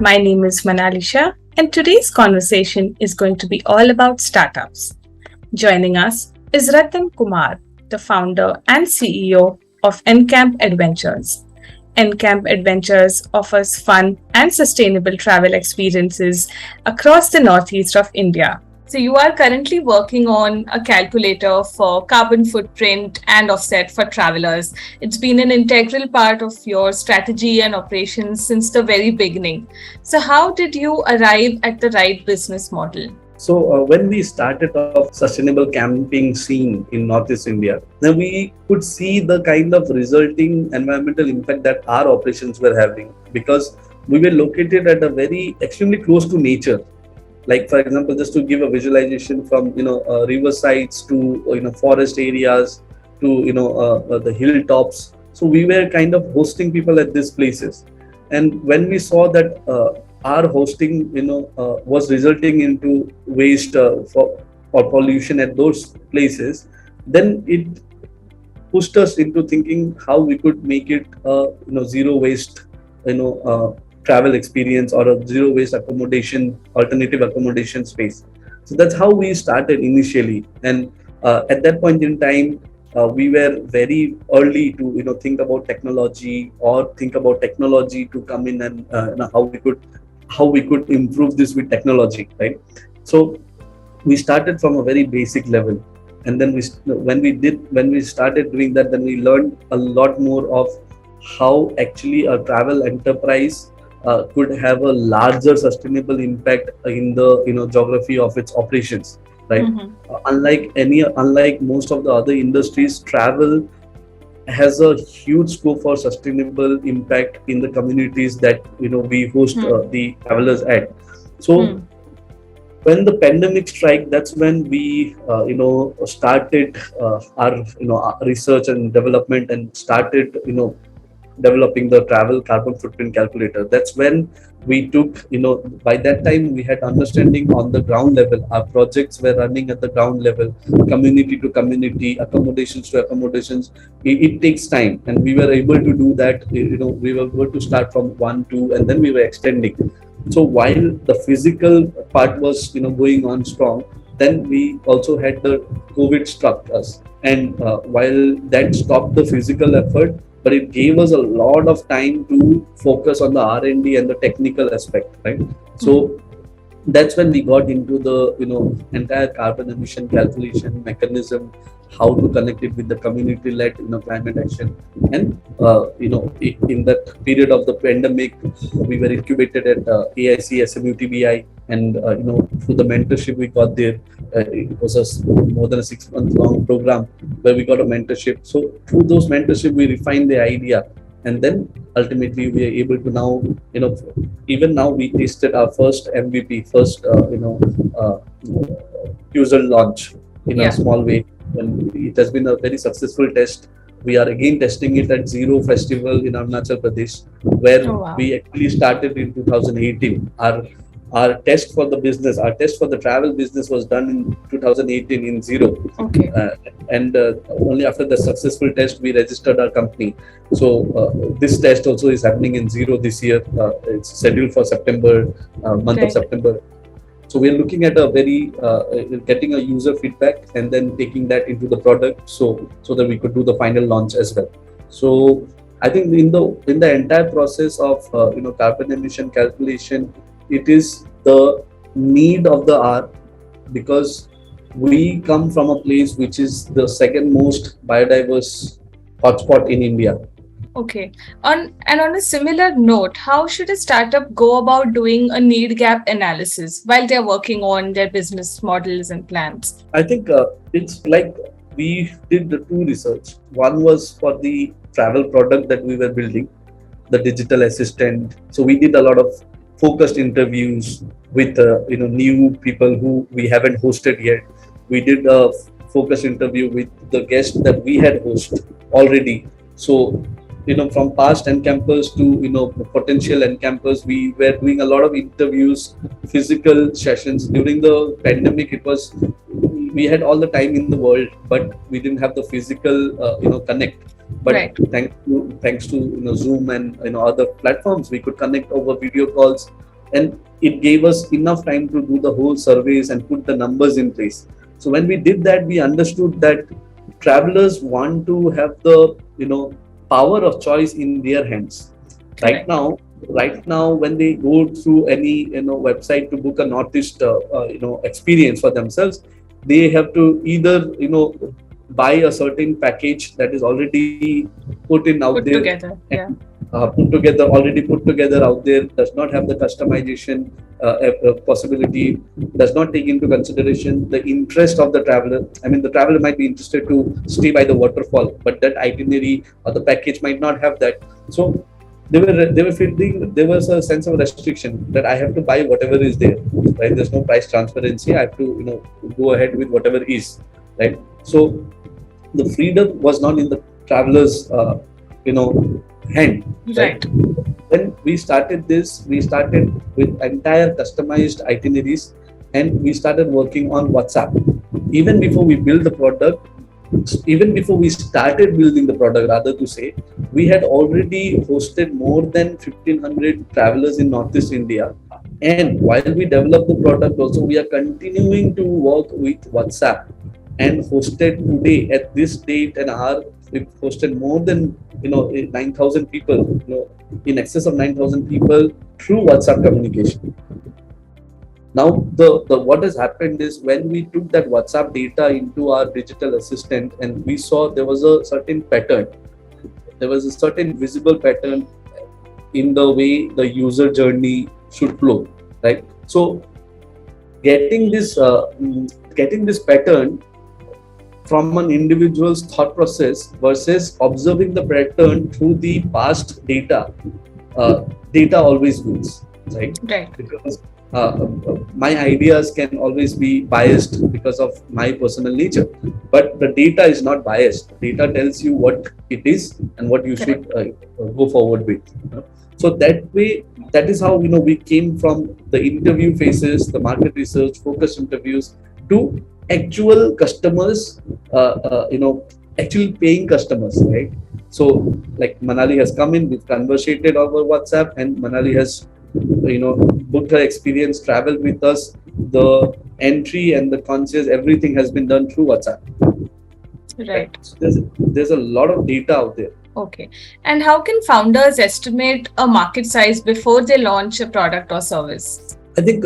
My name is Manalisha, and today's conversation is going to be all about startups. Joining us is Ratan Kumar, the founder and CEO of Encamp Adventures. Encamp Adventures offers fun and sustainable travel experiences across the northeast of India. So, you are currently working on a calculator for carbon footprint and offset for travelers. It's been an integral part of your strategy and operations since the very beginning. So, how did you arrive at the right business model? So when we started off sustainable camping scene in Northeast India, then we could see the kind of resulting environmental impact that our operations were having, because we were located at a very extremely close to nature. Like, for example, just to give a visualization, from riversides to forest areas to the hilltops. So we were kind of hosting people at these places, and when we saw that our hosting was resulting into waste or pollution at those places, then it pushed us into thinking how we could make it zero waste travel experience, or a zero waste accommodation, alternative accommodation space. So that's how we started initially. And at that point in time, we were very early to think about technology, or think about technology to come in, and how we could improve this with technology, right? So we started from a very basic level, and then when we started doing that, then we learned a lot more of how actually a travel enterprise could have a larger sustainable impact in the geography of its operations, right? Unlike most of the other industries, travel has a huge scope for sustainable impact in the communities that we host the travelers at. So when the pandemic struck, that's when we started our research and development, and started developing the travel carbon footprint calculator. That's when we took, by that time we had understanding on the ground level. Our projects were running at the ground level, community to community, accommodations to accommodations. It takes time, and we were able to do that. We were able to start from 1, 2, and then we were extending. So while the physical part was going on strong, then we also had the COVID struck us, and while that stopped the physical effort, but it gave us a lot of time to focus on the R&D and the technical aspect, right? So that's when we got into the entire carbon emission calculation mechanism, how to connect it with the community-led climate action. And in that period of the pandemic, we were incubated at AIC SMUTBI, and through the mentorship we got there. It was more than a 6-month long program where we got a mentorship. So through those mentorship, we refined the idea, and then ultimately we are able to now, even now we tasted our first MVP, first user launch in a small way, and it has been a very successful test. We are again testing it at Zero Festival in Arunachal Pradesh, where we actually started in 2018. Our test for the travel business was done in 2018 in Zero. Okay. And only after the successful test, we registered our company. So this test also is happening in Zero this year. It's scheduled for September, month of September. So we're looking at a very getting a user feedback, and then taking that into the product, so that we could do the final launch as well. So I think in the entire process of carbon emission calculation, it is the need of the hour, because we come from a place which is the second most biodiverse hotspot in India. Okay. On a similar note, how should a startup go about doing a need gap analysis while they're working on their business models and plans? I think it's like we did the two research. One was for the travel product that we were building, the digital assistant. So we did a lot of focused interviews with new people who we haven't hosted yet. We did a focused interview with the guests that we had hosted already. So from past Encampers to potential Encampers, we were doing a lot of interviews, physical sessions. During the pandemic, we had all the time in the world, but we didn't have the physical connect. But thanks to Zoom and other platforms, we could connect over video calls and it gave us enough time to do the whole surveys and put the numbers in place. So when we did that, we understood that travelers want to have the power of choice in their hands. Right Correct. now, when they go through any website to book a Northeast experience for themselves, they have to either buy a certain package that is already put in out Put there, together. and Yeah. put together out there, does not have the customization possibility, does not take into consideration the interest of the traveler. I mean, the traveler might be interested to stay by the waterfall, but that itinerary or the package might not have that. So they were feeling there was a sense of restriction that I have to buy whatever is there, right? There's no price transparency. I have to go ahead with whatever is, right? So the freedom was not in the traveler's you know hand, right? Right. When we started with entire customized itineraries, and we started working on WhatsApp. Even before we build the product, even before we started building the product, rather to say, we had already hosted more than 1500 travelers in Northeast India. And while we develop the product, also we are continuing to work with WhatsApp, and hosted today at this date and hour, we've hosted more than 9,000 people, in excess of 9,000 people through WhatsApp communication. Now, the what has happened is, when we took that WhatsApp data into our digital assistant, and we saw there was a certain pattern, there was a certain visible pattern in the way the user journey should flow, right? So, getting this pattern from an individual's thought process versus observing the pattern through the past data, data always wins, right? Right. Because my ideas can always be biased because of my personal nature, but the data is not biased. Data tells you what it is and what you should go forward with. So that way, that is how we came from the interview phases, the market research, focus interviews, to actual customers, actually paying customers, right? So, like, Manali has come in, we've conversated over WhatsApp, and Manali has booked her experience, traveled with us. The entry and the concierge, everything has been done through WhatsApp. Right. So there's a lot of data out there. Okay. And how can founders estimate a market size before they launch a product or service? I think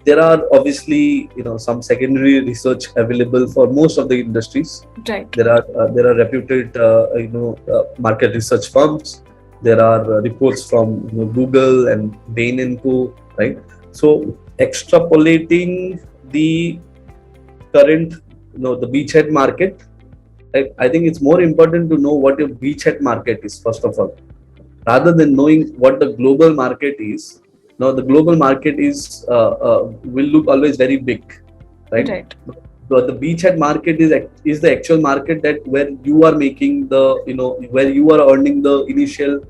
there are obviously some secondary research available for most of the industries. Right. There are reputed market research firms. There are reports from Google and Bain and Co. Right. So extrapolating the current the beachhead market, I think it's more important to know what your beachhead market is first of all, rather than knowing what the global market is. Now, the global market is will look always very big, right? Right. The beachhead market is the actual market that where you are making the where you are earning the initial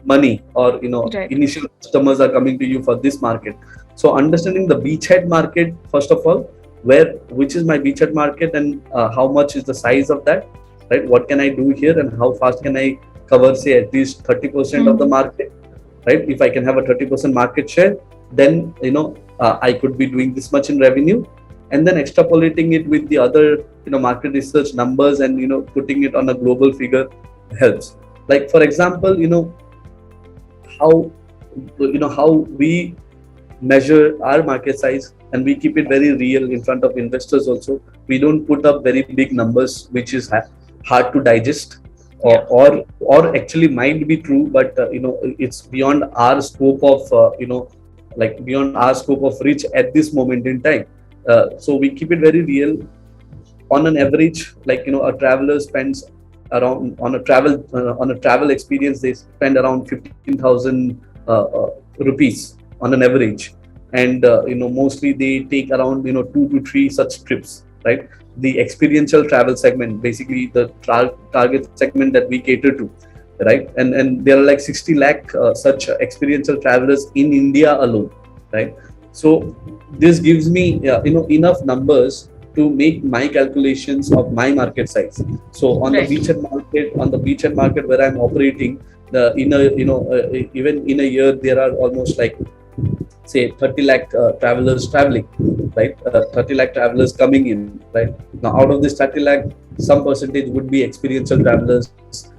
money, or Right. initial customers are coming to you for this market. So understanding the beachhead market first of all, which is my beachhead market, and how much is the size of that, right? What can I do here, and how fast can I cover, say, at least 30% of the market, right? If I can have a 30% market share, then I could be doing this much in revenue, and then extrapolating it with the other market research numbers, and putting it on a global figure helps. Like, for example, how we measure our market size, and we keep it very real in front of investors also. We don't put up very big numbers which is hard to digest, or actually might be true, but it's beyond our scope of beyond our scope of reach at this moment in time. So we keep it very real. On an average, a traveler spends around, on a travel experience, they spend around 15,000 rupees on an average, and mostly they take around 2 to 3 such trips, right? The experiential travel segment, basically the target segment that we cater to, right? And there are like 60 lakh such experiential travelers in India alone, right? So this gives me enough numbers to make my calculations of my market size. So on the Right. beachhead market where I'm operating, the in a even in a year there are almost like say 30 lakh travelers traveling, right? 30 lakh travelers coming in, right? Now out of this 30 lakh, some percentage would be experiential travelers,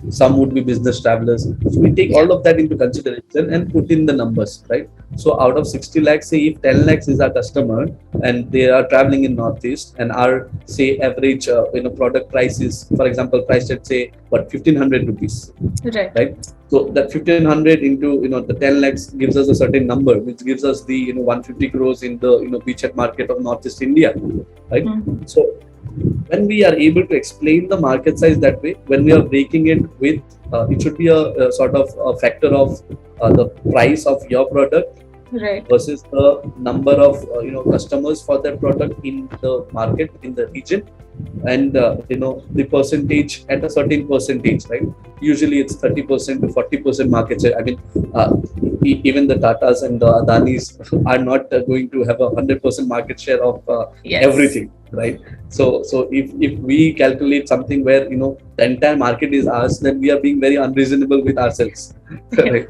some would be business travelers. So we take all Yeah. of that into consideration and put in the numbers, right? So out of 60 lakhs, say if 10 lakhs is our customer and they are traveling in Northeast, and our say average product price is, for example, priced at say what 1500 rupees, Right. right? So that 1500 into the 10 lakhs gives us a certain number, which gives us the 150 crores in the beachhead market of Northeast India, right? Mhm. So when we are able to explain the market size that way, when we are breaking it with it should be a sort of a factor of the price of your product Right. versus the number of customers for that product in the market, in the region, and the percentage at a certain percentage, right? Usually it's 30% to 40% market share. I mean, uh, even the Tatas and the Adanis are not going to have 100% market share of Yes. everything, right? So if we calculate something where the entire market is ours, then we are being very unreasonable with ourselves, Yeah. right?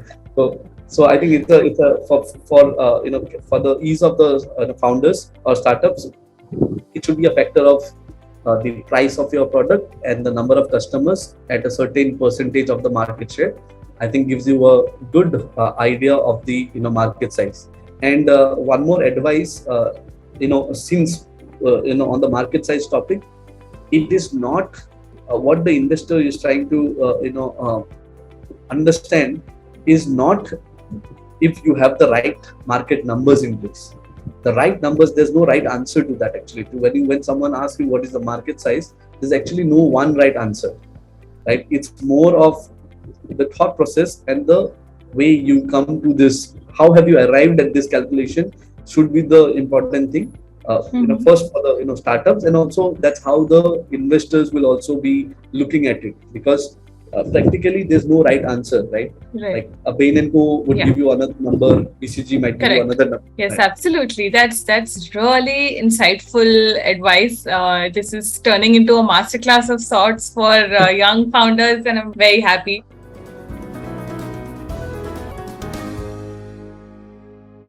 So I think it's a for the ease of the founders or startups, it should be a factor of the price of your product and the number of customers at a certain percentage of the market share. I think gives you a good idea of the market size. And one more advice, since on the market size topic, it is not what the investor is trying to understand is not if you have the right market numbers in place. The right numbers, there's no right answer to that actually. When someone asks you what is the market size, there's actually no one right answer, right? It's more of the thought process and the way you come to this. How have you arrived at this calculation? Should be the important thing. Mhm. First for the startups, and also that's how the investors will also be looking at it, because practically there's no right answer, right? Right. Like a Bain and Co would Yeah. give you another number, BCG might give you Correct. another number. Yes, Right. absolutely. That's really insightful advice. This is turning into a masterclass of sorts for young founders, and I'm very happy.